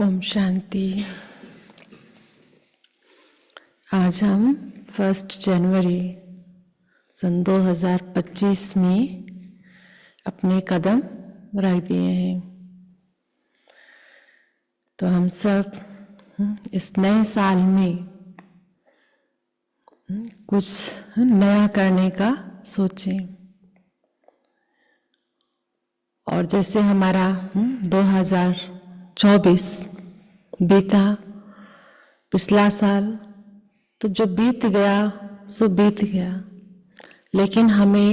ओम शांति। आज हम 1 जनवरी सन 2025 में अपने कदम रख दिए हैं। तो हम सब इस नए साल में कुछ नया करने का सोचें। और जैसे हमारा 2024 बीता, पिछला साल तो जो बीत गया सो बीत गया, लेकिन हमें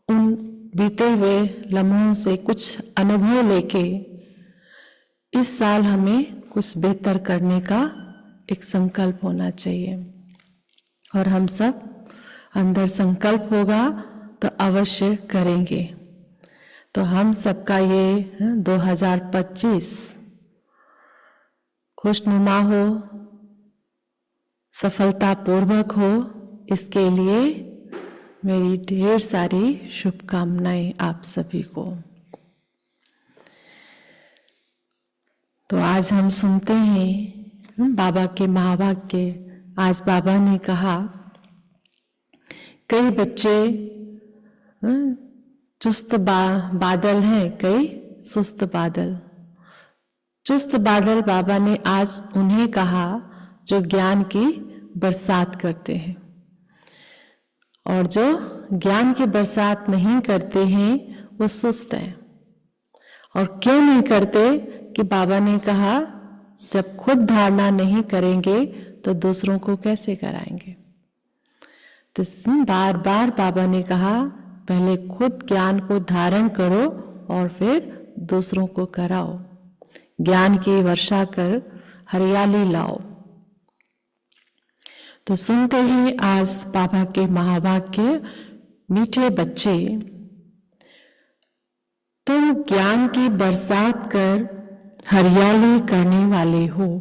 उन बीते हुए लम्हों से कुछ अनुभव लेके इस साल हमें कुछ बेहतर करने का एक संकल्प होना चाहिए। और हम सब अंदर संकल्प होगा तो अवश्य करेंगे। तो हम सबका ये 2025 खुशनुमा हो, सफलतापूर्वक हो, इसके लिए मेरी ढेर सारी शुभकामनाएं आप सभी को। तो आज हम सुनते हैं बाबा के महावाक्य। आज बाबा ने कहा, कई बच्चे चुस्त बादल हैं, कई सुस्त बादल। चुस्त बादल बाबा ने आज उन्हें कहा जो ज्ञान की बरसात करते हैं, और जो ज्ञान की बरसात नहीं करते हैं वो सुस्त हैं। और क्यों नहीं करते कि बाबा ने कहा जब खुद धारणा नहीं करेंगे तो दूसरों को कैसे कराएंगे। तो बार बार बाबा ने कहा पहले खुद ज्ञान को धारण करो और फिर दूसरों को कराओ। ज्ञान की वर्षा कर हरियाली लाओ। तो सुनते ही आज बाबा के महावाक्य। मीठे बच्चे, तुम ज्ञान की बरसात कर हरियाली करने वाले हो।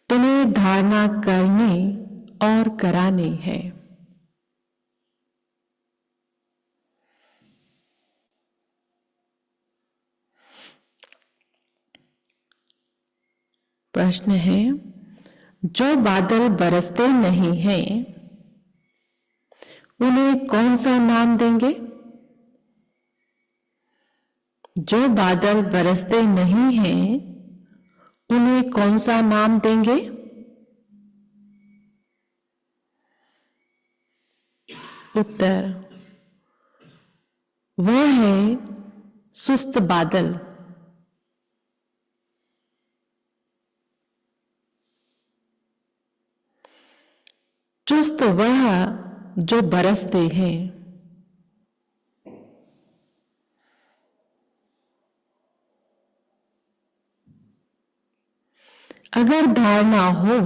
तुम्हें धारणा करने और करानी है। प्रश्न है, जो बादल बरसते नहीं हैं उन्हें कौन सा नाम देंगे? जो बादल बरसते नहीं हैं उन्हें कौन सा नाम देंगे? उत्तर, वह है सुस्त बादल। चुस्त वह जो बरसते हैं। अगर धारणा हो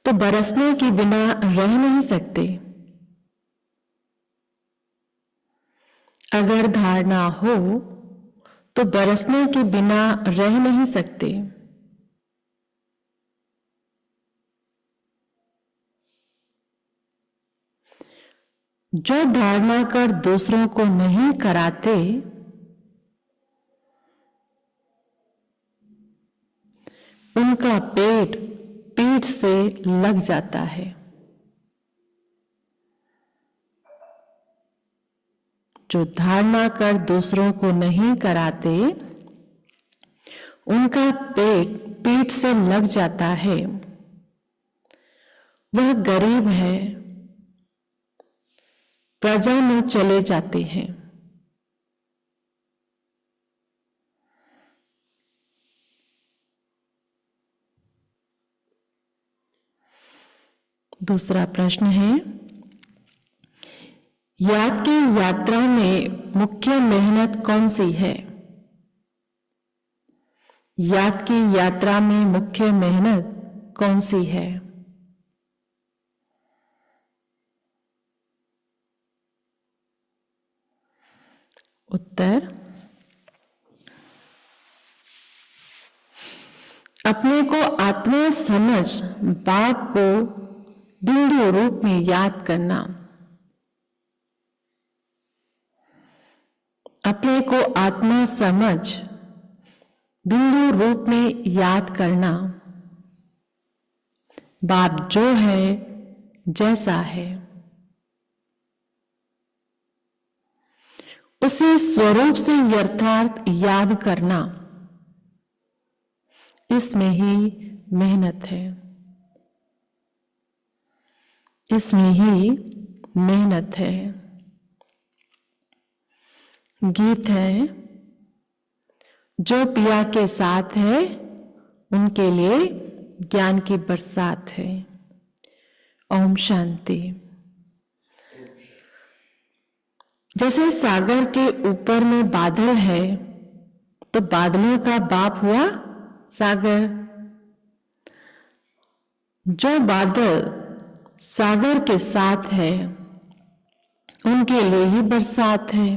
तो बरसने के बिना रह नहीं सकते। अगर धारणा हो तो बरसने के बिना रह नहीं सकते। जो धारणा कर दूसरों को नहीं कराते उनका पेट पीठ से लग जाता है। जो धारणा कर दूसरों को नहीं कराते उनका पेट पीठ से लग जाता है। वह गरीब है, प्रजा में चले जाते हैं। दूसरा प्रश्न है, याद की यात्रा में मुख्य मेहनत कौन सी है? याद की यात्रा में मुख्य मेहनत कौन सी है? उत्तर, अपने को आत्मा समझ बाप को बिंदु रूप में याद करना। अपने को आत्मा समझ बिंदु रूप में याद करना, बाप जो है जैसा है उसे स्वरूप से यथार्थ याद करना, इसमें ही मेहनत है, इसमें ही मेहनत है। गीत है, जो पिया के साथ है उनके लिए ज्ञान की बरसात है। ओम शांति। जैसे सागर के ऊपर में बादल है तो बादलों का बाप हुआ सागर। जो बादल सागर के साथ है उनके लिए ही बरसात है।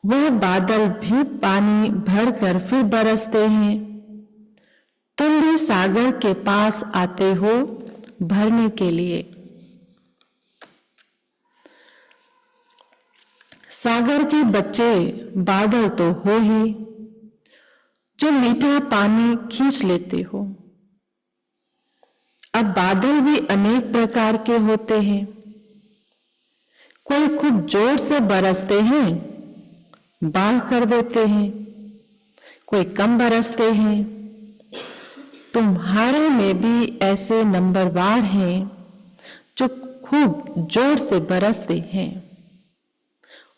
वह बादल भी पानी भरकर फिर बरसते हैं। तुम भी सागर के पास आते हो भरने के लिए। सागर के बच्चे बादल तो हो ही, जो मीठा पानी खींच लेते हो। अब बादल भी अनेक प्रकार के होते हैं। कोई खूब जोर से बरसते हैं, बाढ़ कर देते हैं, कोई कम बरसते हैं। तुम्हारे में भी ऐसे नंबरवार हैं जो खूब जोर से बरसते हैं।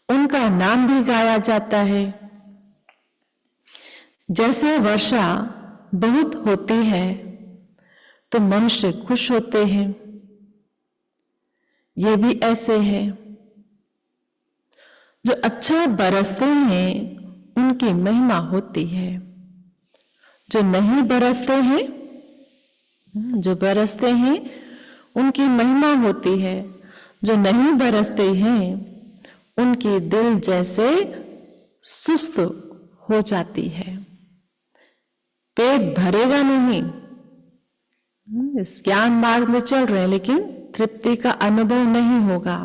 उनका नाम भी गाया जाता है। जैसे वर्षा बहुत होती है तो मनुष्य खुश होते हैं, ये भी ऐसे है। जो अच्छा बरसते हैं उनकी महिमा होती है। जो नहीं बरसते हैं, जो बरसते हैं उनकी महिमा होती है। जो नहीं बरसते हैं उनकी दिल जैसे सुस्त हो जाती है। पेट भरेगा नहीं। इस ज्ञान मार्ग में चल रहे हैं लेकिन तृप्ति का अनुभव नहीं होगा।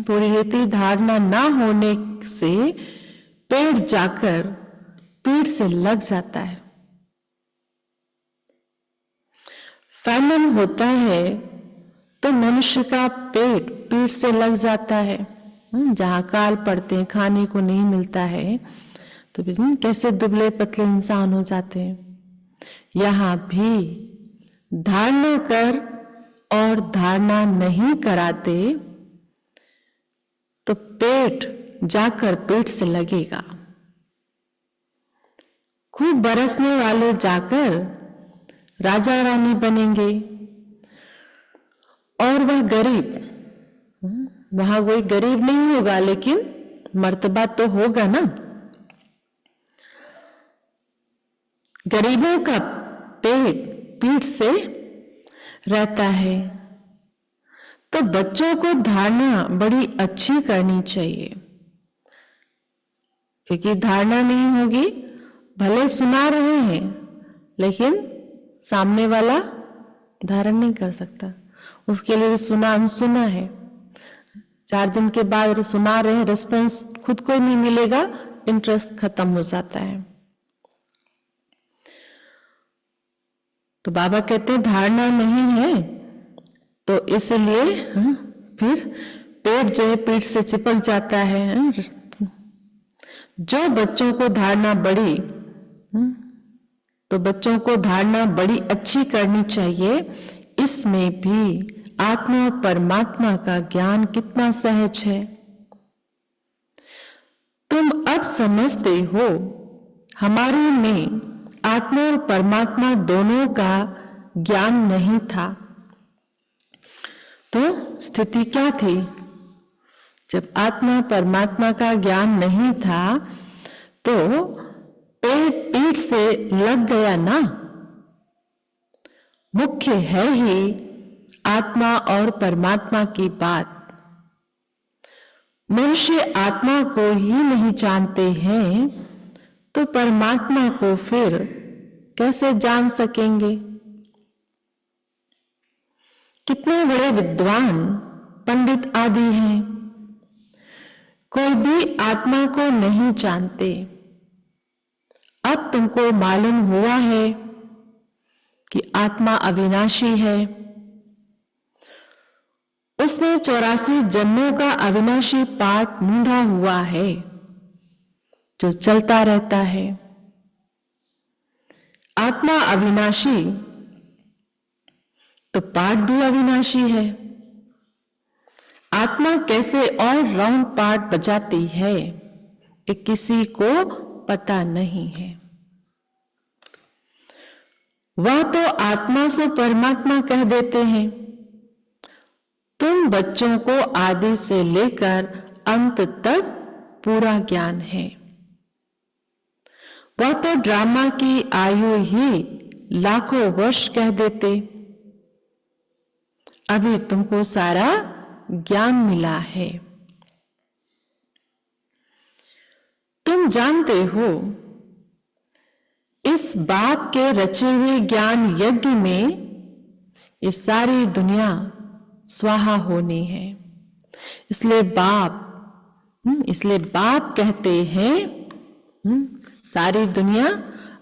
पूरी रीति धारणा ना होने से पेट जाकर पीठ से लग जाता है। फैमिन होता है तो मनुष्य का पेट पीठ से लग जाता है। जहां काल पड़ते हैं, खाने को नहीं मिलता है तो कैसे दुबले पतले इंसान हो जाते हैं। यहां भी धारणा कर और धारणा नहीं कराते तो पेट जाकर पेट से लगेगा। खूब बरसने वाले जाकर राजा रानी बनेंगे और वह गरीब, वहां कोई गरीब नहीं होगा लेकिन मर्तबा तो होगा ना। गरीबों का पेट पीठ से रहता है। तो बच्चों को धारणा बड़ी अच्छी करनी चाहिए, क्योंकि धारणा नहीं होगी, भले सुना रहे हैं लेकिन सामने वाला धारण नहीं कर सकता। उसके लिए सुना अनसुना है। 4 दिन के बाद सुना रहे हैं, रिस्पॉन्स खुद को ही नहीं मिलेगा, इंटरेस्ट खत्म हो जाता है। तो बाबा कहते हैं धारणा नहीं है तो इसलिए फिर पेट जो है पीठ से चिपक जाता है। जो बच्चों को धारणा बड़ी, तो बच्चों को धारणा बड़ी अच्छी करनी चाहिए। इसमें भी आत्मा और परमात्मा का ज्ञान कितना सहज है। तुम अब समझते हो हमारे में आत्मा और परमात्मा दोनों का ज्ञान नहीं था। तो स्थिति क्या थी? जब आत्मा परमात्मा का ज्ञान नहीं था तो पेट पीठ से लग गया ना। मुख्य है ही आत्मा और परमात्मा की बात। मनुष्य आत्मा को ही नहीं जानते हैं तो परमात्मा को फिर कैसे जान सकेंगे? कितने बड़े विद्वान पंडित आदि हैं, कोई भी आत्मा को नहीं जानते। अब तुमको मालूम हुआ है कि आत्मा अविनाशी है, उसमें 84 जन्मों का अविनाशी पाठ मूंढा हुआ है जो चलता रहता है। आत्मा अविनाशी तो पाठ भी अविनाशी है। आत्मा कैसे और राउंड पार्ट बजाती है ये किसी को पता नहीं है। वह तो आत्मा से परमात्मा कह देते हैं। तुम बच्चों को आदि से लेकर अंत तक पूरा ज्ञान है। वह तो ड्रामा की आयु ही लाखों वर्ष कह देते। अभी तुमको सारा ज्ञान मिला है। तुम जानते हो इस बाप के रचे हुए ज्ञान यज्ञ में ये सारी दुनिया स्वाहा होनी है। इसलिए बाप कहते हैं सारी दुनिया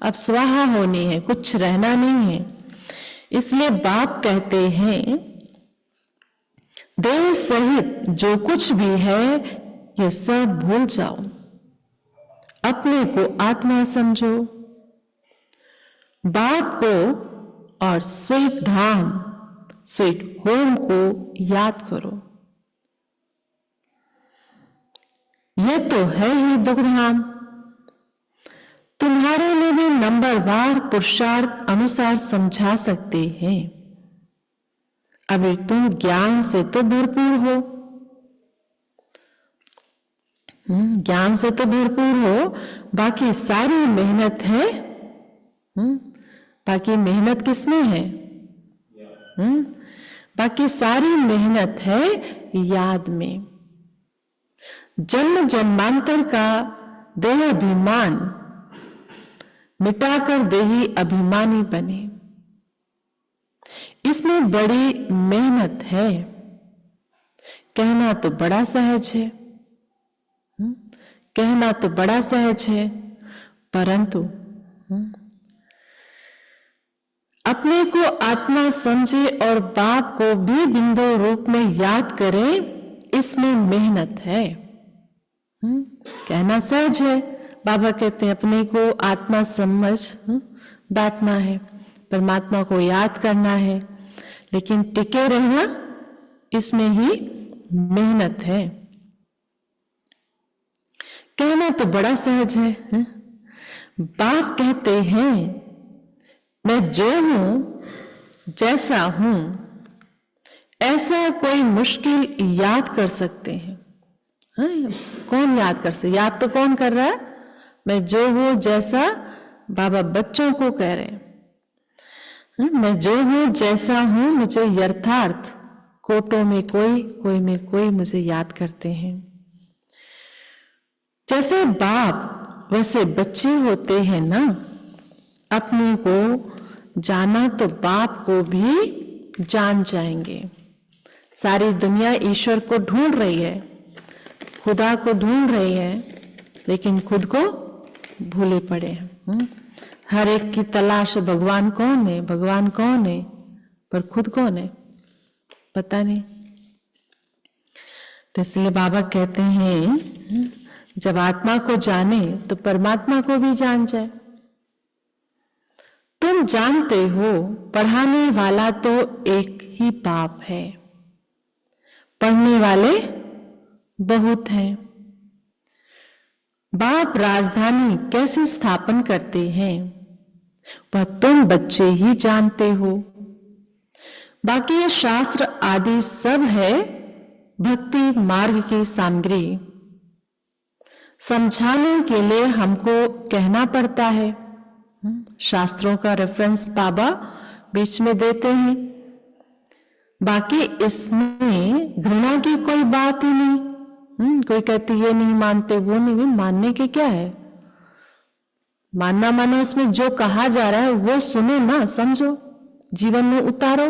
अब स्वाहा होनी है, कुछ रहना नहीं है। इसलिए बाप कहते हैं देह सहित जो कुछ भी है ये सब भूल जाओ, अपने को आत्मा समझो, बाप को और स्वीट धाम स्वीट होम को याद करो। यह तो है ही दुखधाम। तुम्हारे लिए भी नंबरवार पुरुषार्थ अनुसार समझा सकते हैं। अभी तुम ज्ञान से तो भरपूर हो, ज्ञान से तो भरपूर हो, बाकी सारी मेहनत है। बाकी मेहनत किसमें है? बाकी सारी मेहनत है याद में। जन्म जन्मांतर का देह अभिमान मिटाकर देही अभिमानी बने, इसमें बड़ी मेहनत है। कहना तो बड़ा सहज है, कहना तो बड़ा सहज है, परंतु अपने को आत्मा समझे और बाप को भी बिंदु रूप में याद करे, इसमें मेहनत है। कहना सहज है। बाबा कहते हैं अपने को आत्मा समझ बैठना है, परमात्मा को याद करना है, लेकिन टिके रहना इसमें ही मेहनत है। कहना तो बड़ा सहज है। बाप कहते हैं मैं जो हूं जैसा हूं ऐसा कोई मुश्किल याद कर सकते हैं। कौन याद कर सकते? याद तो कौन कर रहा है? मैं जो हूं जैसा बाबा बच्चों को कह रहे हैं। मैं जो हूं जैसा हूं, मुझे यथार्थ कोटों में कोई में कोई मुझे याद करते हैं। जैसे बाप वैसे बच्चे होते हैं ना। अपने को जाना तो बाप को भी जान जाएंगे। सारी दुनिया ईश्वर को ढूंढ रही है, खुदा को ढूंढ रही है, लेकिन खुद को भूले पड़े हैं। हर एक की तलाश भगवान कौन है, भगवान कौन है, पर खुद कौन है पता नहीं। तो इसलिए बाबा कहते हैं जब आत्मा को जाने तो परमात्मा को भी जान जाए। तुम जानते हो पढ़ाने वाला तो एक ही बाप है, पढ़ने वाले बहुत हैं। बाप राजधानी कैसे स्थापन करते हैं वह तुम बच्चे ही जानते हो। बाकी ये शास्त्र आदि सब है भक्ति मार्ग की सामग्री। समझाने के लिए हमको कहना पड़ता है। शास्त्रों का रेफरेंस बाबा बीच में देते हैं। बाकी इसमें घृणा की कोई बात ही नहीं। कोई कहती ये नहीं मानते वो नहीं, मानने के क्या है? मानना मानो उसमें जो कहा जा रहा है वो सुनो ना, समझो, जीवन में उतारो।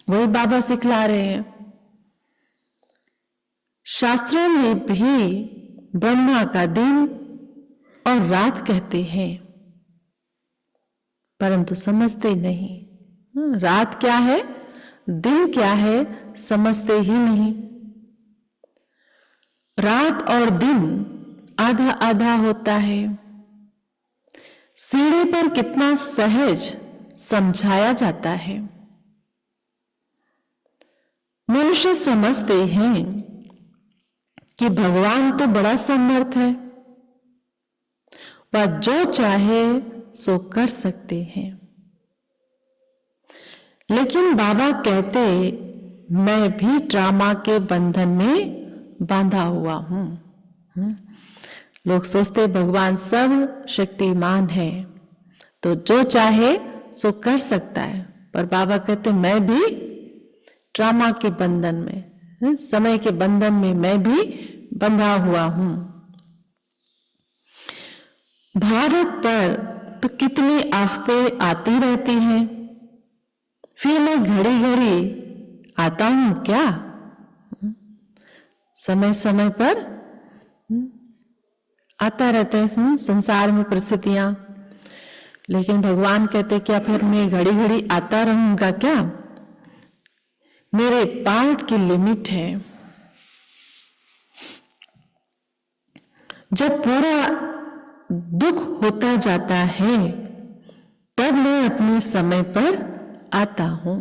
वही बाबा सिखला रहे हैं। शास्त्रों में भी ब्रह्मा का दिन और रात कहते हैं, परंतु समझते नहीं। रात क्या है, दिन क्या है, समझते ही नहीं। रात और दिन आधा आधा होता है। सीढ़ी पर कितना सहज समझाया जाता है। मनुष्य समझते हैं कि भगवान तो बड़ा समर्थ है, वह जो चाहे सो कर सकते हैं। लेकिन बाबा कहते, मैं भी ड्रामा के बंधन में बांधा हुआ हूं। लोग सोचते भगवान सर्व शक्तिमान है, तो जो चाहे सो कर सकता है, पर बाबा कहते मैं भी ड्रामा के बंधन में, समय के बंधन में मैं भी बंधा हुआ हूं। भारत पर तो कितनी आफतें आती रहती हैं, फिर मैं घड़ी घड़ी आता हूं क्या? समय समय पर आता रहता है संसार में परिस्थितियां, लेकिन भगवान कहते क्या फिर मैं घड़ी घड़ी आता रहूंगा क्या? मेरे पार्ट की लिमिट है। जब पूरा दुख होता जाता है तब मैं अपने समय पर आता हूं।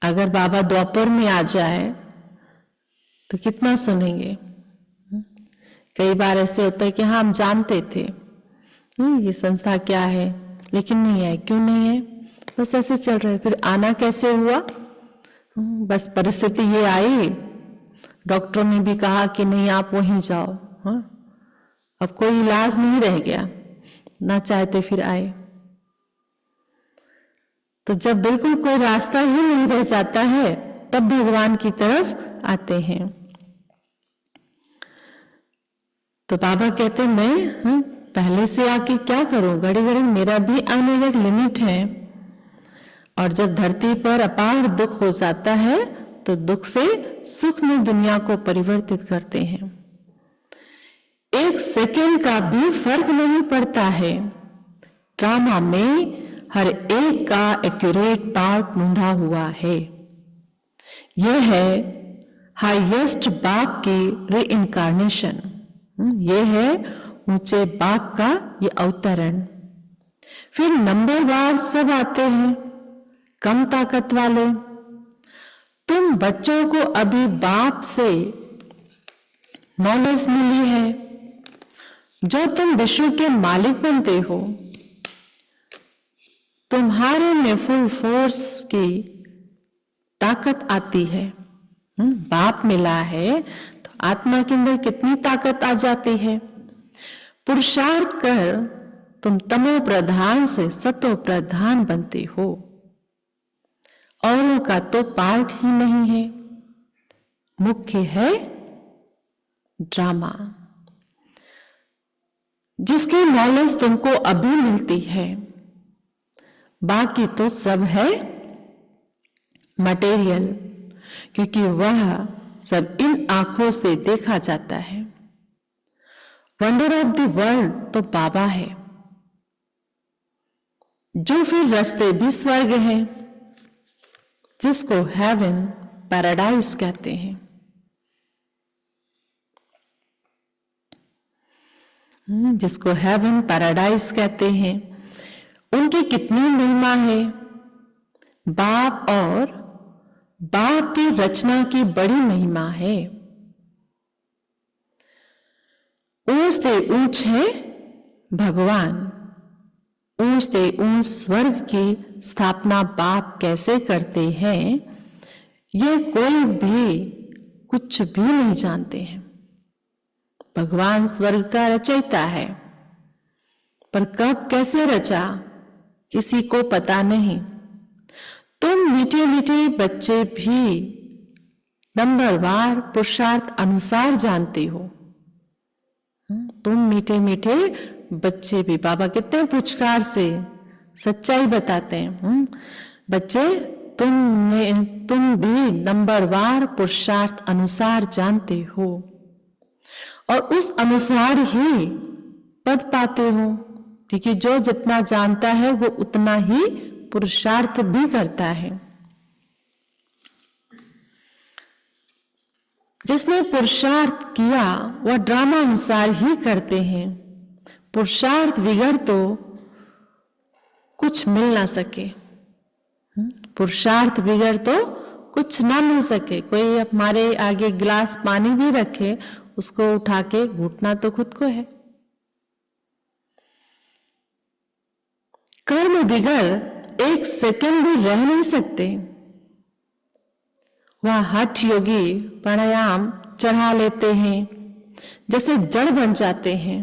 अगर बाबा द्वापर में आ जाए तो कितना सुनेंगे। कई बार ऐसे होता है कि हाँ हम जानते थे ये संस्था क्या है, लेकिन नहीं है। क्यों नहीं है? बस ऐसे चल रहा है। फिर आना कैसे हुआ? बस परिस्थिति ये आई, डॉक्टर ने भी कहा कि नहीं आप वहीं जाओ। हाँ, अब कोई इलाज नहीं रह गया, ना चाहते फिर आए। तो जब बिल्कुल कोई रास्ता ही नहीं रह जाता है तब भगवान की तरफ आते हैं। तो बाबा कहते मैं पहले से आके क्या करूं, घड़ी घड़ी मेरा भी आने का एक लिमिट है। और जब धरती पर अपार दुख हो जाता है तो दुख से सुख में दुनिया को परिवर्तित करते हैं। एक सेकेंड का भी फर्क नहीं पड़ता है। ड्रामा में हर एक का एक्यूरेट पार्ट मूंधा हुआ है। यह है हाईएस्ट बाप की रीइंकारनेशन। यह है ऊंचे बाप का ये अवतरण। फिर नंबरवार सब आते हैं, कम ताकत वाले। तुम बच्चों को अभी बाप से नॉलेज मिली है, जो तुम विश्व के मालिक बनते हो। तुम्हारे में फुल फोर्स की ताकत आती है। बाप मिला है तो आत्मा के अंदर कितनी ताकत आ जाती है। पुरुषार्थ कर तुम तमो प्रधान से सतो प्रधान बनते हो। औरों का तो पार्ट ही नहीं है, मुख्य है ड्रामा, जिसकी नॉलेज तुमको अभी मिलती है। बाकी तो सब है मटेरियल, क्योंकि वह सब इन आंखों से देखा जाता है। वंडर ऑफ द वर्ल्ड तो बाबा है, जो फिर रास्ते भी स्वर्ग है, जिसको हेवन पैराडाइज कहते हैं। जिसको हेवन पैराडाइज कहते हैं, उनकी कितनी महिमा है। बाप और बाप की रचना की बड़ी महिमा है। ऊंच से ऊंच है भगवान, ऊंच से ऊंच स्वर्ग की स्थापना बाप कैसे करते हैं, ये कोई भी कुछ भी नहीं जानते हैं। भगवान स्वर्ग का रचयिता है, पर कब कैसे रचा किसी को पता नहीं। तुम मीठे मीठे बच्चे भी नंबरवार पुरुषार्थ अनुसार जानते हो। तुम मीठे मीठे बच्चे भी, बाबा कितने पुचकार से सच्चाई बताते हैं। बच्चे तुम भी नंबरवार पुरुषार्थ अनुसार जानते हो और उस अनुसार ही पद पाते हो, क्योंकि जो जितना जानता है वो उतना ही पुरुषार्थ भी करता है। जिसने पुरुषार्थ किया वह ड्रामा अनुसार ही करते हैं। पुरुषार्थ बिगड़ तो कुछ मिल ना सके, पुरुषार्थ बिगड़ तो कुछ ना मिल सके। कोई हमारे आगे गिलास पानी भी रखे, उसको उठा के घुटना तो खुद को है। कर्म बिगड़ एक सेकंड भी रह नहीं सकते। वह हठ योगी प्राणायाम चढ़ा लेते हैं, जैसे जड़ बन जाते हैं,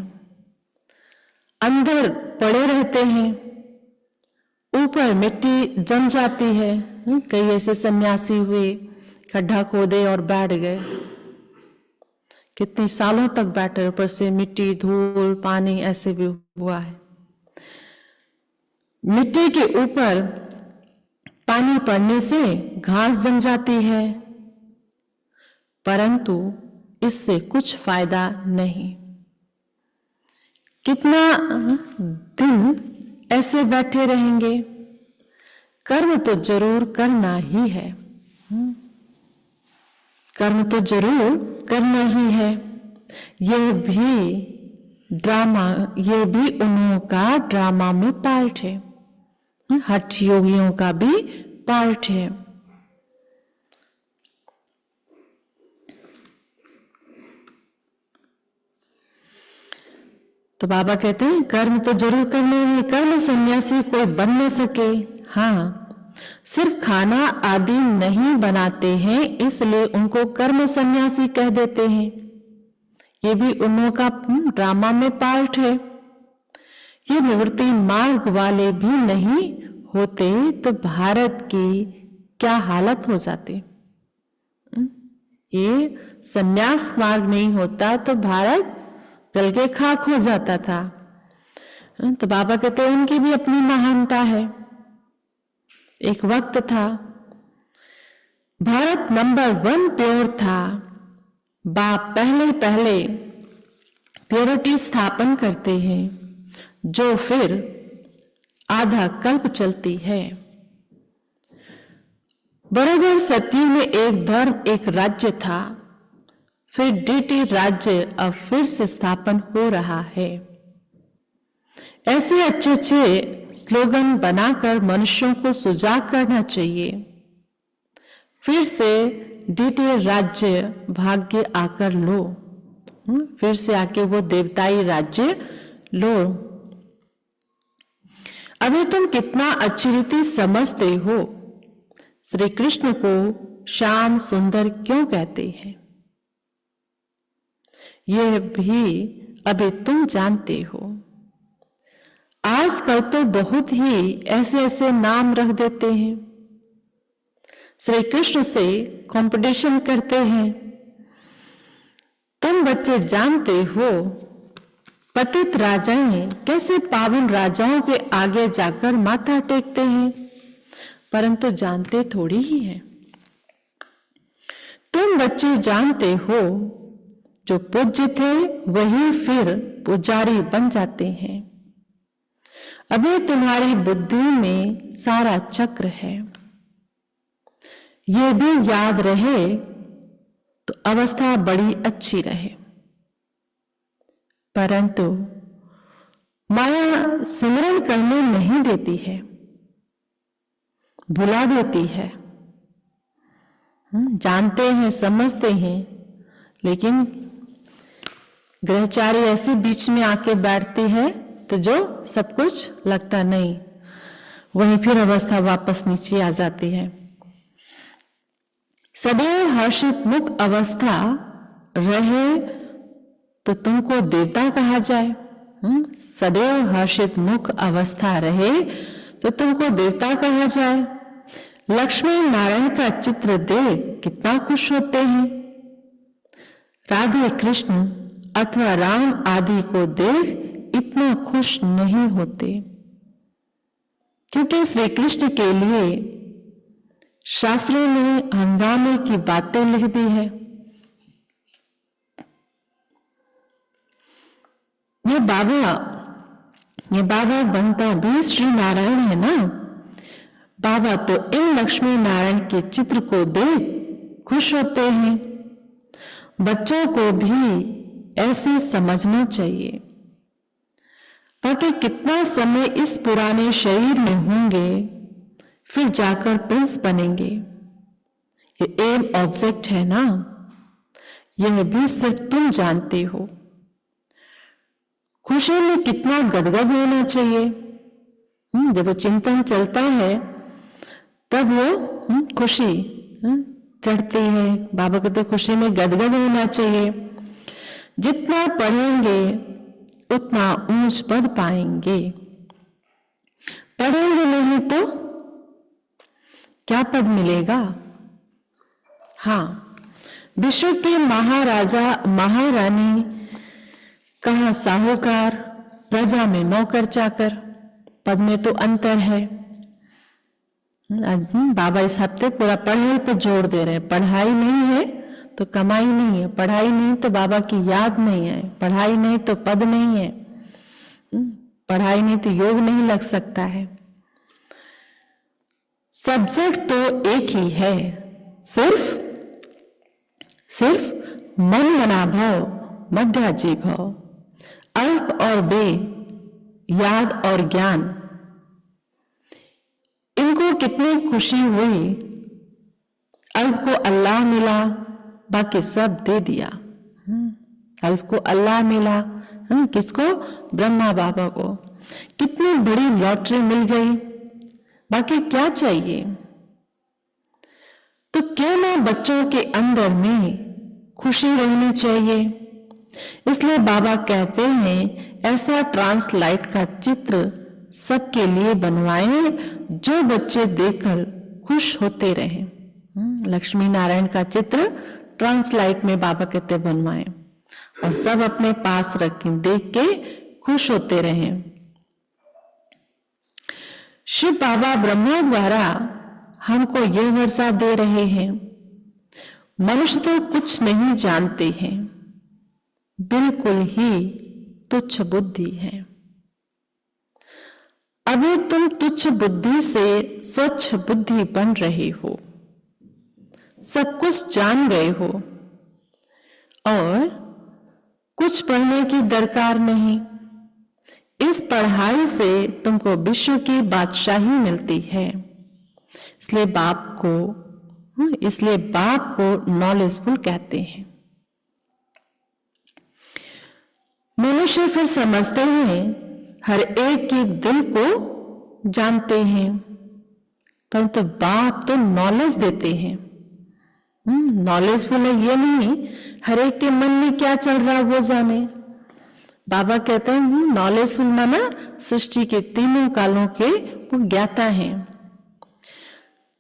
अंदर पड़े रहते हैं, ऊपर मिट्टी जम जाती है। कई ऐसे सन्यासी हुए, खड्डा खोदे और बैठ गए, कितने सालों तक बैठे, ऊपर से मिट्टी धूल पानी ऐसे भी हुआ है। मिट्टी के ऊपर पानी पड़ने से घास जम जाती है, परंतु इससे कुछ फायदा नहीं। कितना दिन ऐसे बैठे रहेंगे? कर्म तो जरूर करना ही है, कर्म तो जरूर करना ही है। यह भी ड्रामा, यह भी उन्हों का ड्रामा में पार्ट है, हठ योगियों का भी पार्ट है। तो बाबा कहते हैं कर्म तो जरूर करने हैं, कर्म सन्यासी कोई बन न सके। हाँ, सिर्फ खाना आदि नहीं बनाते हैं इसलिए उनको कर्म सन्यासी कह देते हैं। ये भी उन्हों का ड्रामा में पार्ट है। ये निवृत्ति मार्ग वाले भी नहीं होते तो भारत की क्या हालत हो जाती। ये सन्यास मार्ग नहीं होता तो भारत जल के खाक हो जाता था। तो बाबा कहते हैं उनकी भी अपनी महानता है। एक वक्त था भारत नंबर 1 प्योर था। बाप पहले पहले प्योरिटी स्थापन करते हैं, जो फिर आधा कल्प चलती है। बराबर सत्य में एक धर्म एक राज्य था, फिर डीटी राज्य अब फिर से स्थापन हो रहा है। ऐसे अच्छे अच्छे स्लोगन बनाकर मनुष्यों को सुजाग करना चाहिए। फिर से डीटी राज्य भाग्य आकर लो, फिर से आके वो देवताई राज्य लो। अभी तुम कितना अच्छी रीति समझते हो श्री कृष्ण को श्याम सुंदर क्यों कहते हैं, यह भी अभी तुम जानते हो। आजकल तो बहुत ही ऐसे ऐसे नाम रख देते हैं, श्री कृष्ण से कंपटीशन करते हैं। तुम बच्चे जानते हो पतित राजाएं कैसे पावन राजाओं के आगे जाकर माथा टेकते हैं, परंतु जानते थोड़ी ही हैं। तुम बच्चे जानते हो जो पूज्य थे वही फिर पुजारी बन जाते हैं। अभी तुम्हारी बुद्धि में सारा चक्र है, यह भी याद रहे तो अवस्था बड़ी अच्छी रहे। परंतु माया सिमरन करने नहीं देती है, भुला देती है। जानते हैं समझते हैं, लेकिन ग्रहचारी ऐसे बीच में आके बैठती है तो जो सब कुछ लगता नहीं, वहीं फिर अवस्था वापस नीचे आ जाती है। सदैव हर्षित मुख अवस्था रहे तो तुमको देवता कहा जाए। सदैव हर्षित मुख अवस्था रहे तो तुमको देवता कहा जाए। लक्ष्मी नारायण का चित्र देख कितना खुश होते हैं, राधे कृष्ण अथवा राम आदि को देख इतना खुश नहीं होते, क्योंकि श्री कृष्ण के लिए शास्त्रों में हंगामे की बातें लिख दी है। ये बाबा बनता भी श्री नारायण है ना। बाबा तो इन लक्ष्मी नारायण के चित्र को देख खुश होते हैं। बच्चों को भी ऐसे समझना चाहिए। ताकि कितना समय इस पुराने शरीर में होंगे, फिर जाकर प्रिंस बनेंगे। ये एम ऑब्जेक्ट है ना, यह भी सिर्फ तुम जानते हो। खुशी में कितना गदगद होना चाहिए। जब वो चिंतन चलता है तब वो खुशी चढ़ती है। बाबा कहते खुशी में गदगद होना चाहिए। जितना पढ़ेंगे उतना ऊंच पद पाएंगे। पढ़ेंगे नहीं तो क्या पद मिलेगा। हाँ, विश्व के महाराजा महारानी कहाँ साहूकार, प्रजा में नौकर चाकर, पद में तो अंतर है। बाबा इस हफ्ते पूरा पढ़ाई पे जोर दे रहे हैं। पढ़ाई नहीं है तो कमाई नहीं है, पढ़ाई नहीं तो बाबा की याद नहीं है, पढ़ाई नहीं तो पद नहीं है, पढ़ाई नहीं तो योग नहीं लग सकता है। सब्जेक्ट तो एक ही है, सिर्फ मन मना भाव, मध्याजी भाव, अल्प और बे, याद और ज्ञान। इनको कितनी खुशी हुई। अल्प को अल्लाह मिला, बाकी सब दे दिया। अल्प को अल्लाह मिला, किसको? ब्रह्मा बाबा को। कितनी बड़ी लॉटरी मिल गई, बाकी क्या चाहिए। तो क्यों ना बच्चों के अंदर में खुशी रहनी चाहिए। इसलिए बाबा कहते हैं ऐसा ट्रांसलाइट का चित्र सबके लिए बनवाएं जो बच्चे देखकर खुश होते रहें। लक्ष्मी नारायण का चित्र ट्रांसलाइट में बाबा कहते बनवाएं और सब अपने पास रखें, देख के खुश होते रहें। शिव बाबा ब्रह्मा द्वारा हमको यह वर्षा दे रहे हैं। मनुष्य तो कुछ नहीं जानते हैं, बिल्कुल ही तुच्छ बुद्धि है। अभी तुम तुच्छ बुद्धि से स्वच्छ बुद्धि बन रहे हो, सब कुछ जान गए हो और कुछ पढ़ने की दरकार नहीं। इस पढ़ाई से तुमको विश्व की बादशाही मिलती है। इसलिए बाप को नॉलेजफुल कहते हैं। मनुष्य फिर समझते हैं, हर एक के दिल को जानते हैं, परंतु बाप तो नॉलेज देते हैं। नॉलेजफुल है ये नहीं हर एक के मन में क्या चल रहा वो जाने। बाबा कहते हैं नॉलेजफुल माना सृष्टि के तीनों कालों के वो ज्ञाता हैं।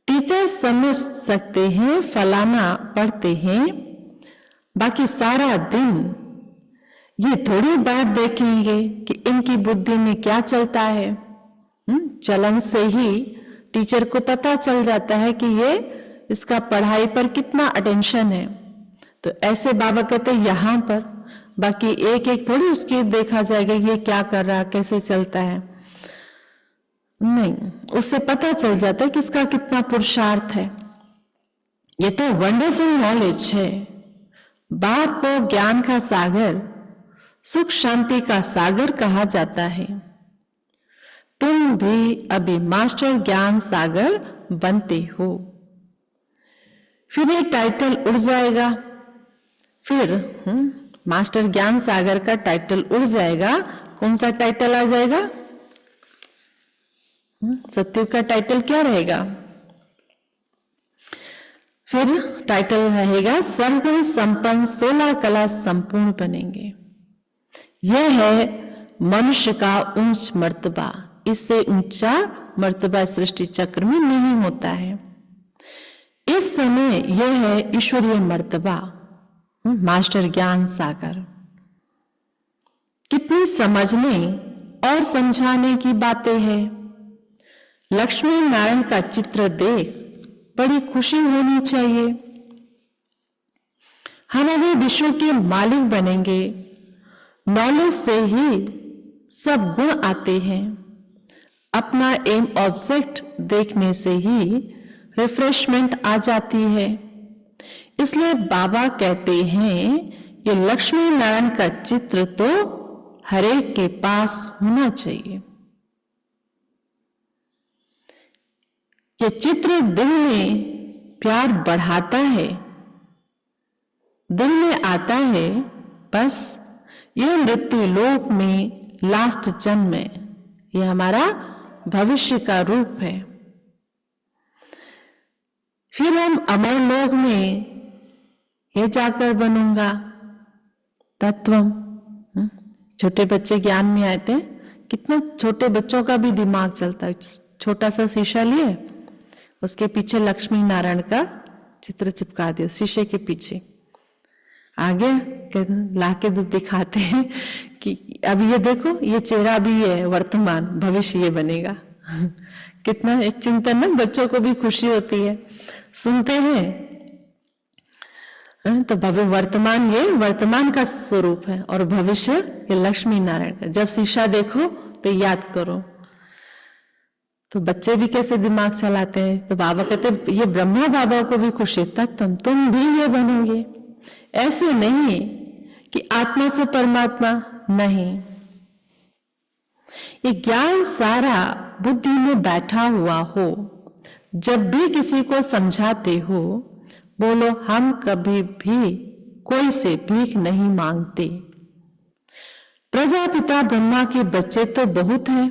टीचर समझ सकते हैं, फलाना पढ़ते हैं, बाकी सारा दिन ये थोड़ी बात देखेंगे कि इनकी बुद्धि में क्या चलता है। चलन से ही टीचर को पता चल जाता है कि ये इसका पढ़ाई पर कितना अटेंशन है। तो ऐसे बाबा कहते हैं यहां पर, बाकी एक एक थोड़ी उसकी देखा जाएगा ये क्या कर रहा, कैसे चलता है। नहीं, उससे पता चल जाता है कि इसका कितना पुरुषार्थ है। ये तो वंडरफुल नॉलेज है। बाप को ज्ञान का सागर, सुख शांति का सागर कहा जाता है। तुम भी अभी मास्टर ज्ञान सागर बनते हो। फिर ये टाइटल उड़ जाएगा, फिर मास्टर ज्ञान सागर का टाइटल उड़ जाएगा। कौन सा टाइटल आ जाएगा? सत्युग का टाइटल क्या रहेगा? फिर टाइटल रहेगा सर्वगुण संपन्न 16 कला संपूर्ण बनेंगे। यह है मनुष्य का ऊंच मर्तबा। इससे ऊंचा मर्तबा सृष्टि चक्र में नहीं होता है। इस समय यह है ईश्वरीय मर्तबा, मास्टर ज्ञान सागर। कितनी समझने और समझाने की बातें हैं। लक्ष्मी नारायण का चित्र देख बड़ी खुशी होनी चाहिए। हम अभी विश्व के मालिक बनेंगे। नॉलेज से ही सब गुण आते हैं। अपना एम ऑब्जेक्ट देखने से ही रिफ्रेशमेंट आ जाती है। इसलिए बाबा कहते हैं ये लक्ष्मी नारायण का चित्र तो हर एक के पास होना चाहिए। ये चित्र दिल में प्यार बढ़ाता है, दिल में आता है। बस यह मृत्यु लोक में लास्ट जन्म है, यह हमारा भविष्य का रूप है। फिर हम अमर लोक में ये जाकर बनूंगा तत्वम। छोटे बच्चे ज्ञान में आते हैं, कितना छोटे बच्चों का भी दिमाग चलता है। छोटा सा शीशा लिए, उसके पीछे लक्ष्मी नारायण का चित्र चिपका दिया, शीशे के पीछे। आगे लाके दिखाते हैं कि अब ये देखो, ये चेहरा भी है वर्तमान, भविष्य ये बनेगा। कितना एक चिंतन ना, बच्चों को भी खुशी होती है, सुनते हैं। तो वर्तमान ये वर्तमान का स्वरूप है और भविष्य ये लक्ष्मी नारायण का। जब शीशा देखो तो याद करो। तो बच्चे भी कैसे दिमाग चलाते हैं। तो बाबा कहते ये ब्रह्मा बाबा को भी खुशी, तक तुम भी ये बनोगे। ऐसे नहीं कि आत्मा से परमात्मा नहीं, ये ज्ञान सारा बुद्धि में बैठा हुआ हो। जब भी किसी को समझाते हो, बोलो हम कभी भी कोई से भीख नहीं मांगते। प्रजापिता ब्रह्मा के बच्चे तो बहुत हैं,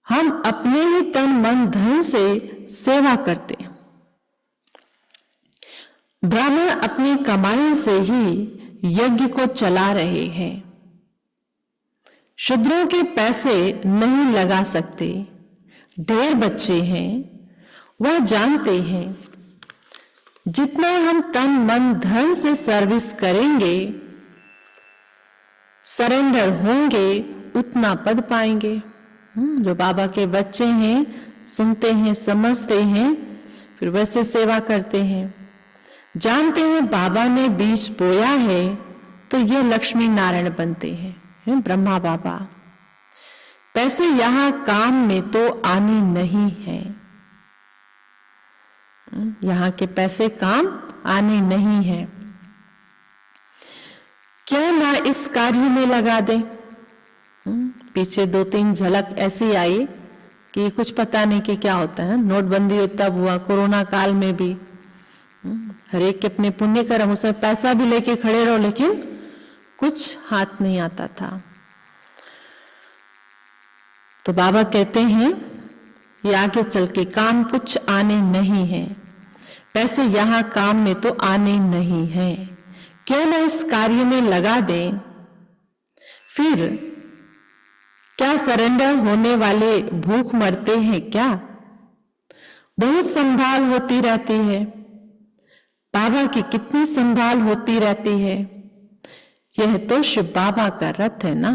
हम अपने ही तन मन धन से सेवा करते हैं। ब्राह्मण अपनी कमाई से ही यज्ञ को चला रहे हैं। शूद्रों के पैसे नहीं लगा सकते। ढेर बच्चे हैं, वह जानते हैं जितना हम तन मन धन से सर्विस करेंगे, सरेंडर होंगे, उतना पद पाएंगे। जो बाबा के बच्चे हैं, सुनते हैं, समझते हैं, फिर वैसे सेवा करते हैं। जानते हैं बाबा ने बीज बोया है तो ये लक्ष्मी नारायण बनते हैं, ब्रह्मा बाबा। पैसे यहां काम में तो आने नहीं है, यहां के पैसे काम आने नहीं है। क्यों ना इस कार्य में लगा दे। पीछे 2-3 झलक ऐसी आई कि कुछ पता नहीं कि क्या होता है। नोटबंदी तब हुआ, कोरोना काल में भी हर एक के अपने पुण्य कर्म, उसमें पैसा भी लेके खड़े रहो, लेकिन कुछ हाथ नहीं आता था। तो बाबा कहते हैं ये आगे चल के काम कुछ आने नहीं है, पैसे यहां काम में तो आने नहीं है। क्यों ना इस कार्य में लगा दें। फिर क्या सरेंडर होने वाले भूख मरते हैं क्या? बहुत संभाल होती रहती है, बाबा की कितनी संभाल होती रहती है। यह तो शिव बाबा का रथ है ना,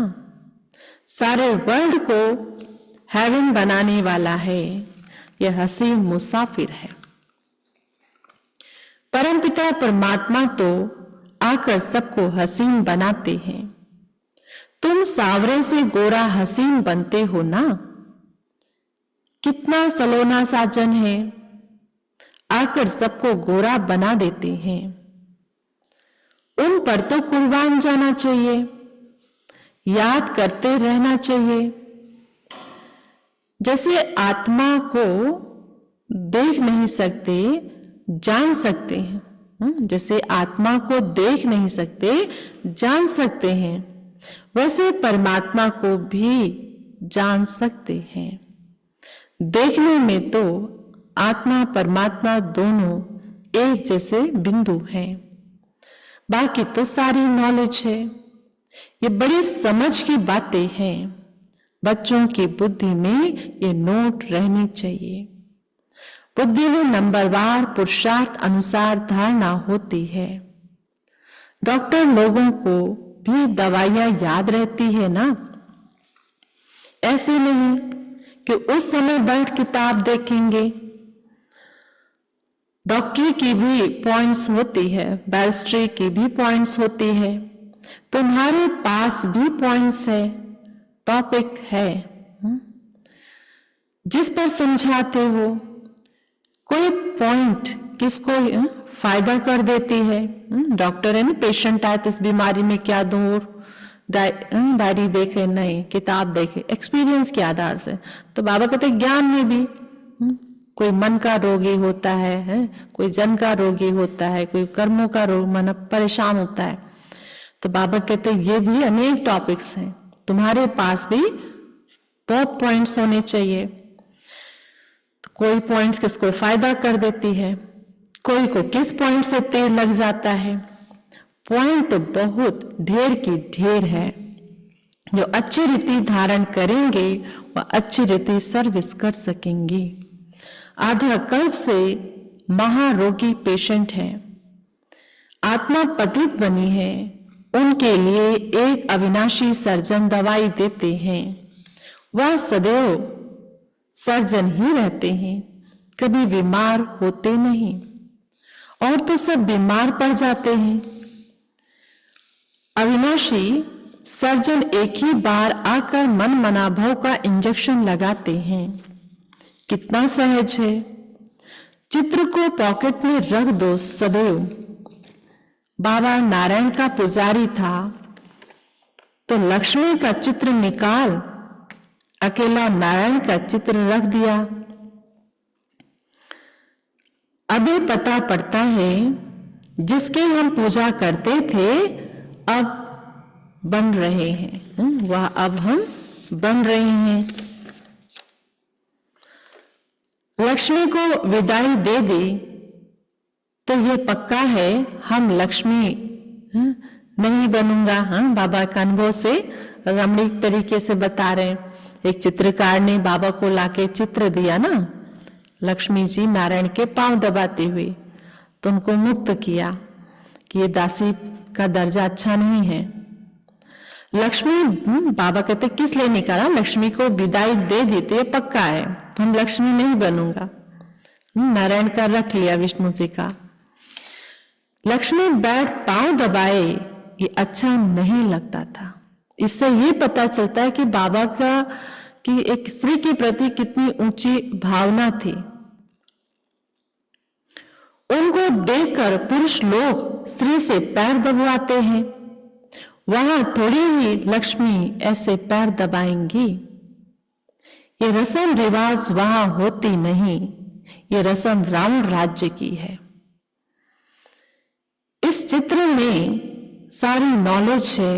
सारे वर्ल्ड को हेवन बनाने वाला है। यह हसीन मुसाफिर है। परमपिता परमात्मा तो आकर सबको हसीन बनाते हैं। तुम सावरे से गोरा हसीन बनते हो ना। कितना सलोना साजन है, आकर सबको गोरा बना देते हैं। उन पर तो कुर्बान जाना चाहिए, याद करते रहना चाहिए। जैसे आत्मा को देख नहीं सकते, जान सकते हैं। जैसे आत्मा को देख नहीं सकते, जान सकते हैं, वैसे परमात्मा को भी जान सकते हैं। देखने में तो आत्मा परमात्मा दोनों एक जैसे बिंदु हैं, बाकी तो सारी नॉलेज है। ये बड़ी समझ की बातें हैं। बच्चों की बुद्धि में ये नोट रहनी चाहिए। बुद्धि में नंबरवार पुरुषार्थ अनुसार धारणा होती है। डॉक्टर लोगों को भी दवाइयां याद रहती है ना। ऐसे नहीं कि उस समय बैठ किताब देखेंगे, डॉक्टरी की भी पॉइंट्स होती है, बैरिस्ट्री की भी पॉइंट्स होती है, तुम्हारे पास भी पॉइंट्स है, टॉपिक है जिस पर समझाते हो। कोई पॉइंट किसको फायदा कर देती है। डॉक्टर है ना, पेशेंट आए तो इस बीमारी में क्या दूं, डायरी देखे नहीं, किताब देखे, एक्सपीरियंस के आधार से। तो बाबा कहते ज्ञान में भी कोई मन का रोगी होता है, कोई जन का रोगी होता है, कोई कर्मों का रोग मन परेशान होता है। तो बाबा कहते ये भी अनेक टॉपिक्स हैं, तुम्हारे पास भी बहुत पॉइंट्स होने चाहिए। तो कोई पॉइंट्स किसको फायदा कर देती है, कोई को किस पॉइंट से तेल लग जाता है। पॉइंट तो बहुत ढेर की ढेर है। जो अच्छी रीति धारण करेंगे वह अच्छी रीति सर्विस कर सकेंगे। आधा कल्प से महारोगी पेशेंट है, आत्मा पतित बनी है, उनके लिए एक अविनाशी सर्जन दवाई देते हैं। वह सदैव सर्जन ही रहते हैं, कभी बीमार होते नहीं, और तो सब बीमार पड़ जाते हैं। अविनाशी सर्जन एक ही बार आकर मन मनाभव का इंजेक्शन लगाते हैं। कितना सहज है। चित्र को पॉकेट में रख दो सदैव। बाबा नारायण का पुजारी था तो लक्ष्मी का चित्र निकाल अकेला नारायण का चित्र रख दिया। अभी पता पड़ता है जिसके हम पूजा करते थे अब बन रहे हैं, वह अब हम बन रहे हैं। लक्ष्मी को विदाई दे दी तो ये पक्का है हम लक्ष्मी नहीं बनूंगा। बाबा का अनुभव से रमणीक तरीके से बता रहे हैं। एक चित्रकार ने बाबा को लाके चित्र दिया ना, लक्ष्मी जी नारायण के पांव दबाती हुई, तो उनको मुक्त किया कि ये दासी का दर्जा अच्छा नहीं है। लक्ष्मी बाबा कहते किस लिए निकाला, लक्ष्मी को विदाई दे दी तो ये पक्का है हम लक्ष्मी नहीं बनूंगा। नारायण का रख लिया, विष्णु जी का। लक्ष्मी बैठ पांव दबाए ये अच्छा नहीं लगता था। इससे ये पता चलता है कि बाबा का कि एक स्त्री के प्रति कितनी ऊंची भावना थी। उनको देखकर पुरुष लोग स्त्री से पैर दबाते हैं, वहां थोड़ी ही लक्ष्मी ऐसे पैर दबाएंगी। ये रस्म रिवाज वहां होती नहीं, ये रस्म रावण राज्य की है। इस चित्र में सारी नॉलेज है,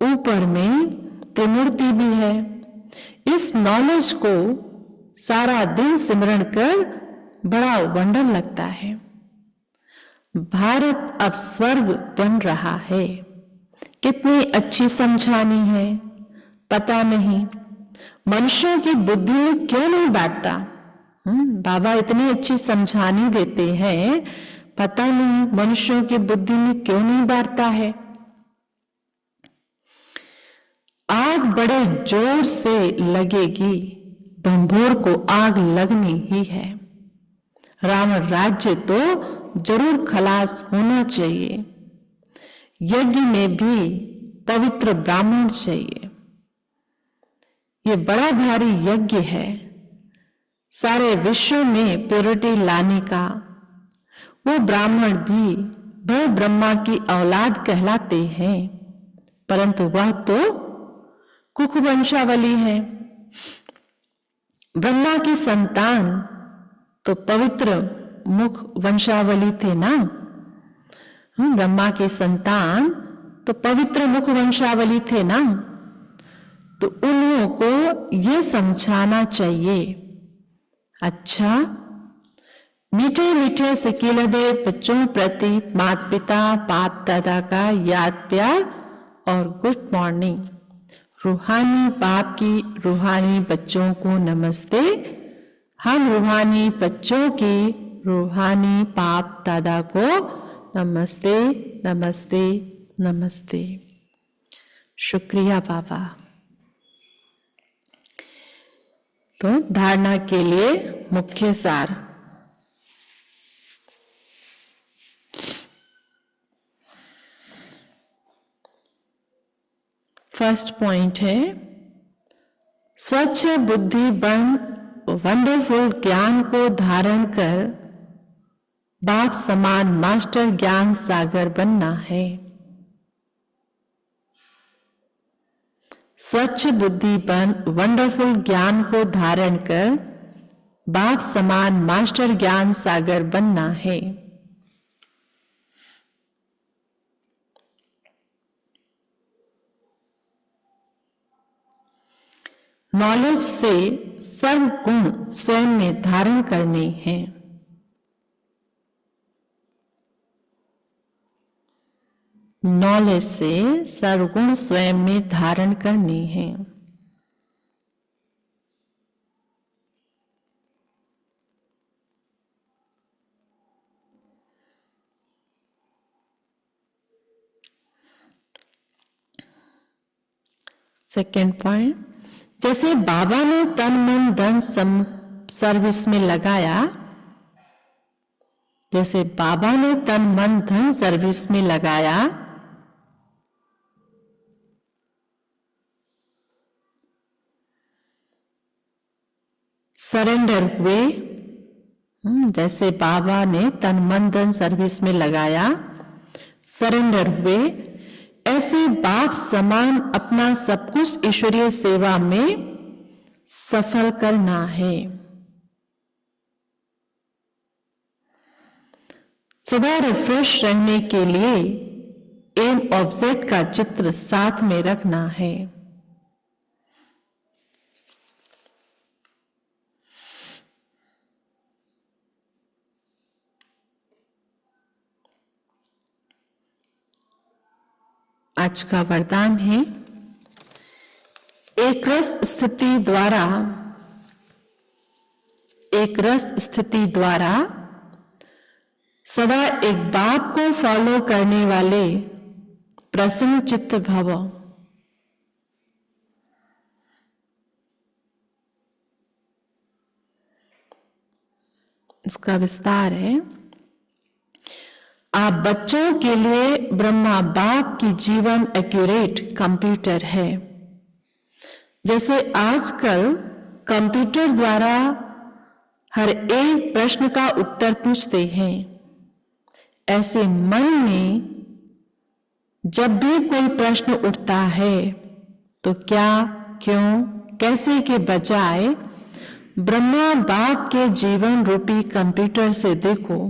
ऊपर में त्रिमूर्ति भी है। इस नॉलेज को सारा दिन सिमरण कर बड़ा वंडर लगता है। भारत अब स्वर्ग बन रहा है। कितनी अच्छी समझानी है, पता नहीं मनुष्यों की बुद्धि में क्यों नहीं बैठता। बाबा इतनी अच्छी समझानी देते हैं, पता नहीं मनुष्यों की बुद्धि में क्यों नहीं बैठता है। आग बड़े जोर से लगेगी, बंभोर को आग लगनी ही है। रावण राज्य तो जरूर खलास होना चाहिए। यज्ञ में भी पवित्र ब्राह्मण चाहिए। ये बड़ा भारी यज्ञ है, सारे विश्व में प्योरिटी लाने का। वो ब्राह्मण भी वह ब्रह्मा की औलाद कहलाते हैं, परंतु वह तो कुख वंशावली है। ब्रह्मा की संतान तो पवित्र मुख वंशावली थे ना। ब्रह्मा के संतान तो पवित्र मुख वंशावली थे ना। तो उन्हों को ये समझाना चाहिए। अच्छा, मीठे मीठे सिकीलदे बच्चों प्रति माता पिता बाप दादा का याद प्यार और गुड मॉर्निंग। रूहानी बाप की रूहानी बच्चों को नमस्ते। हम रूहानी बच्चों की रूहानी बाप दादा को नमस्ते नमस्ते नमस्ते। शुक्रिया बाबा। तो धारणा के लिए मुख्य सार। फर्स्ट पॉइंट है, स्वच्छ बुद्धि बन वंडरफुल ज्ञान को धारण कर बाप समान मास्टर ज्ञान सागर बनना है। स्वच्छ बुद्धि बन वंडरफुल ज्ञान को धारण कर बाप समान मास्टर ज्ञान सागर बनना है। नॉलेज से सर्व गुण स्वयं में धारण करने हैं। नॉलेज से सर्वगुण स्वयं में धारण करने हैं। सेकेंड पॉइंट, जैसे बाबा ने तन मन धन सर्विस में लगाया, जैसे बाबा ने तन मन धन सर्विस में लगाया, सरेंडर हुए, जैसे बाबा ने तन मन धन सर्विस में लगाया, सरेंडर हुए, ऐसे बाप समान अपना सब कुछ ईश्वरीय सेवा में सफल करना है। सदा रिफ्रेश रहने के लिए एम ऑब्जेक्ट का चित्र साथ में रखना है। आज का वरदान है, एक रस स्थिति द्वारा सदा एक बाप को फॉलो करने वाले प्रसन्न चित्त भव। इसका विस्तार है, आप बच्चों के लिए ब्रह्मा बाप की जीवन एक्यूरेट कंप्यूटर है। जैसे आजकल कंप्यूटर द्वारा हर एक प्रश्न का उत्तर पूछते हैं, ऐसे मन में जब भी कोई प्रश्न उठता है तो क्या, क्यों, कैसे के बजाय ब्रह्मा बाप के जीवन रूपी कंप्यूटर से देखो,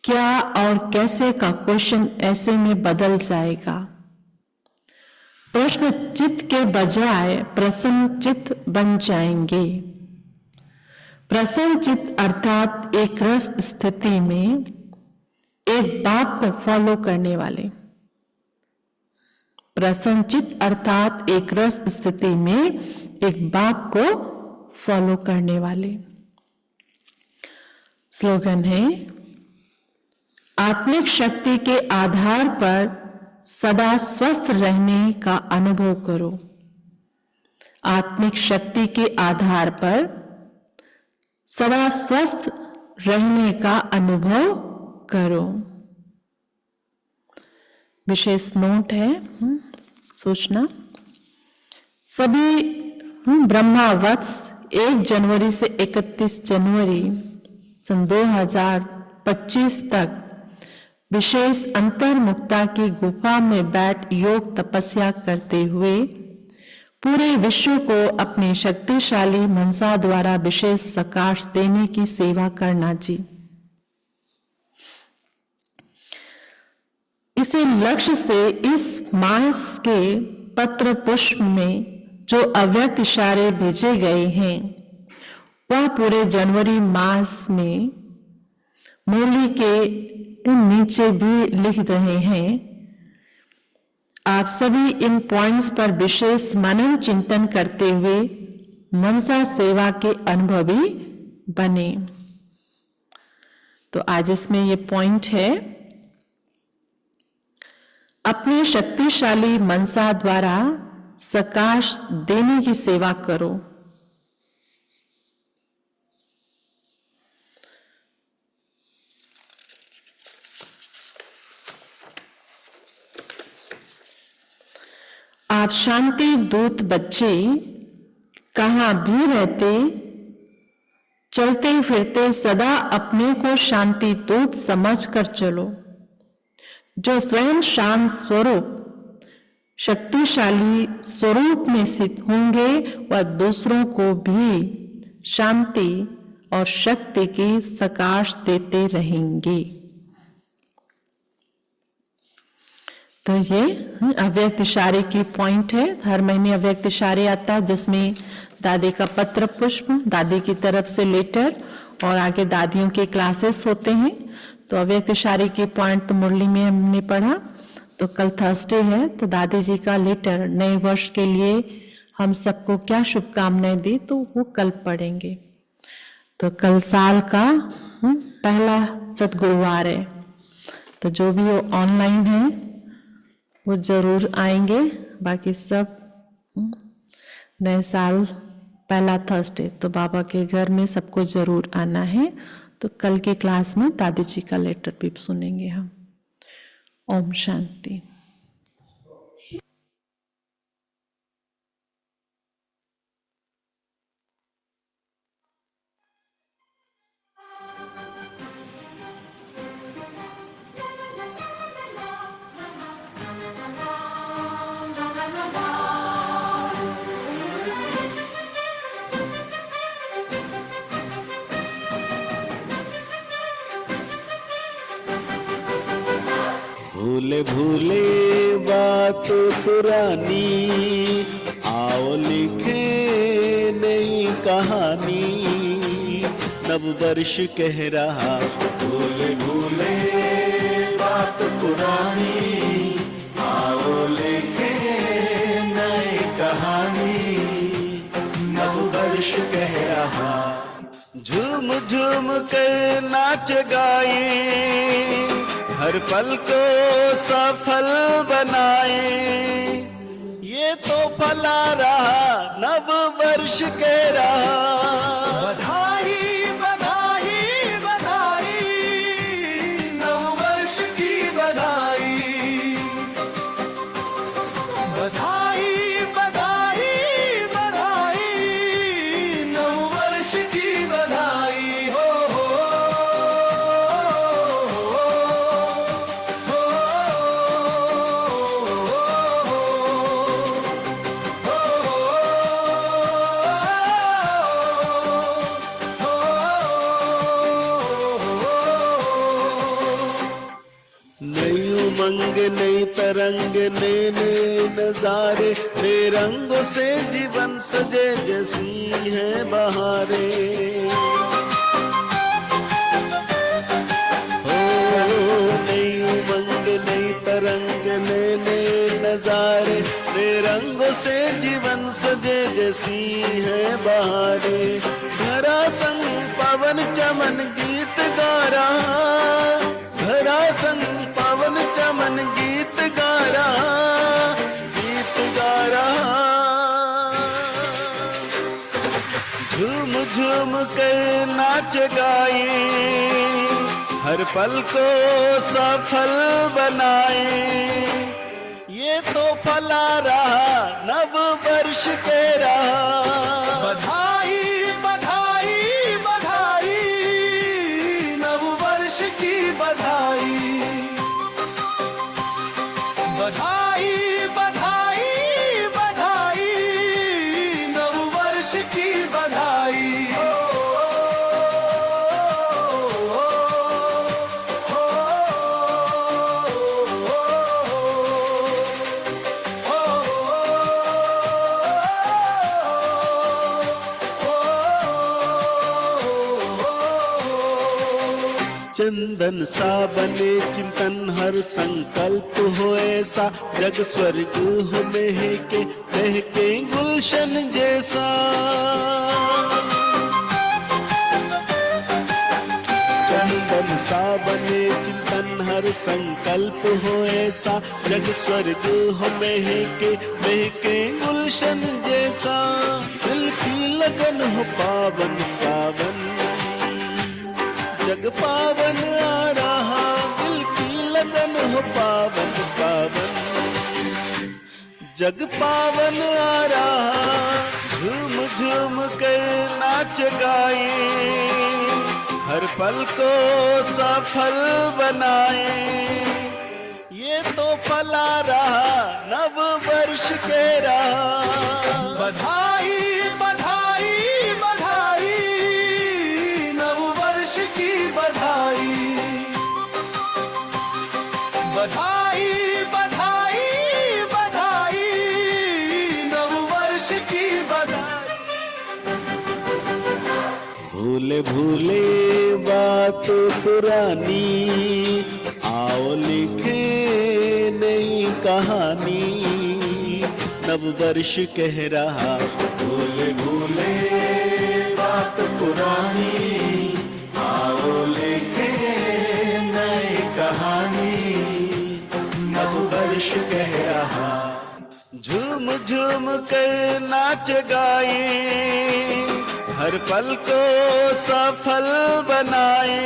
क्या और कैसे का क्वेश्चन ऐसे में बदल जाएगा। प्रश्न चित्त के बजाय प्रसन्न चित्त बन जाएंगे। प्रसन्न चित्त अर्थात एक रस स्थिति में एक बाप को फॉलो करने वाले। प्रसन्न चित्त अर्थात एक रस स्थिति में एक बाप को फॉलो करने वाले। स्लोगन है, आत्मिक शक्ति के आधार पर सदा स्वस्थ रहने का अनुभव करो। आत्मिक शक्ति के आधार पर सदा स्वस्थ रहने का अनुभव करो। विशेष नोट है, सोचना, सभी ब्रह्मावत्स 1 जनवरी से 31 जनवरी सन 2025 तक विशेष अंतर्मुक्ता की गुफा में बैठ योग तपस्या करते हुए पूरे विश्व को अपनी शक्तिशाली मनसा द्वारा विशेष प्रकाश देने की सेवा करना जी। इसी लक्ष्य से इस मास के पत्र पुष्प में जो अव्यक्त इशारे भेजे गए हैं वह पूरे जनवरी मास में मूली के नीचे भी लिख रहे हैं। आप सभी इन पॉइंट्स पर विशेष मनन चिंतन करते हुए मनसा सेवा के अनुभवी बने। तो आज इसमें ये पॉइंट है, अपने शक्तिशाली मनसा द्वारा प्रकाश देने की सेवा करो। आप शांति दूत बच्चे कहाँ भी रहते, चलते फिरते सदा अपने को शांति दूत समझकर चलो। जो स्वयं शांत स्वरूप शक्तिशाली स्वरूप में स्थित होंगे वह दूसरों को भी शांति और शक्ति की प्रकाश देते रहेंगे। तो ये अव्यक्त इशारे की पॉइंट है। हर महीने अव्यक्त इशारे आता है जिसमें दादी का पत्र पुष्प, दादी की तरफ से लेटर और आगे दादियों के क्लासेस होते हैं। तो अव्यक्त इशारे की पॉइंट तो मुरली में हमने पढ़ा। तो कल थर्सडे है, तो दादी जी का लेटर नए वर्ष के लिए हम सबको क्या शुभकामनाएं दी तो वो कल पढ़ेंगे। तो कल साल का पहला सतगुरुवार है, तो जो भी वो ऑनलाइन है वो जरूर आएंगे। बाकी सब नए साल पहला थर्सडे, तो बाबा के घर में सबको जरूर आना है। तो कल की क्लास में दादी जी का लेटर भी सुनेंगे हम। ओम शांति। भूले भूले बात पुरानी, आओ लिखे नई कहानी। नव वर्ष कह रहा भूले भूले बात पुरानी, आओ लिखे नई कहानी। नव वर्ष कह रहा झूम झूम कर नाच गाए, हर पल को सफल बनाए। ये तो फला रहा नव वर्ष के रहा। बधाई बधाई बधाई, नव वर्ष की बधाई। बधाई बधाई बधाई, नव वर्ष की बधाई हो। नई तरंग नए नए नजारे, नए रंगों से जीवन सजे जैसी है बहारे। हो नई उमंग नई तरंग नए नए नजारे, नए रंगों से जीवन सजे जैसी है बहारे। धरा संग पवन चमन गीत गा रहा, धरा संग पवन चमन गीत गा रहा, गीत गा रहा। झूम झूम कर नाच गाए, हर पल को सफल बनाए। ये तो फला रहा नव वर्ष के रहा। बधाई बधाई बधाई, नव वर्ष की बधाई। बधाई बधाई बधाई, नव वर्ष की बधाई हो। चंदन सा बने चिंतन हर संकल्प हो ऐसा, जग स्वर्ग हो महके गुलशन जैसा। चंदन सा बने चिंतन हर संकल्प हो ऐसा, जग स्वर्ग हो महके गुलशन जैसा। दिल की लगन हो पावन पावन, जग पावन आ रहा। दिल की लगन हो पावन पावन, जग पावन आ रहा, झूम झूम कर नाच गाए, हर पल को सफल बनाए। ये तो पल आ रहा नव वर्ष के रहा। बधाई बधाई बधाई, नव वर्ष की बधाई। बधाई बधाई बधाई, नव वर्ष की बधाई। भूले भूले बात पुरानी, आओ लिखे नई कहानी, नव वर्ष कह रहा। भूले भूले बात पुरानी, आओ लिखे नई कहानी, नव वर्ष कह रहा। झूम झूम कर नाच गाए, हर पल को सफल बनाए।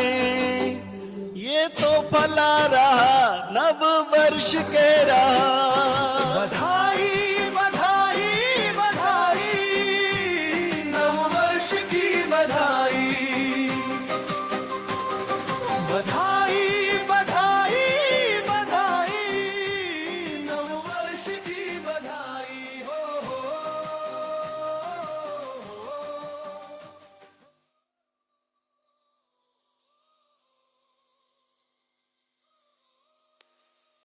ये तो पल आ रहा नव वर्ष कह रहा।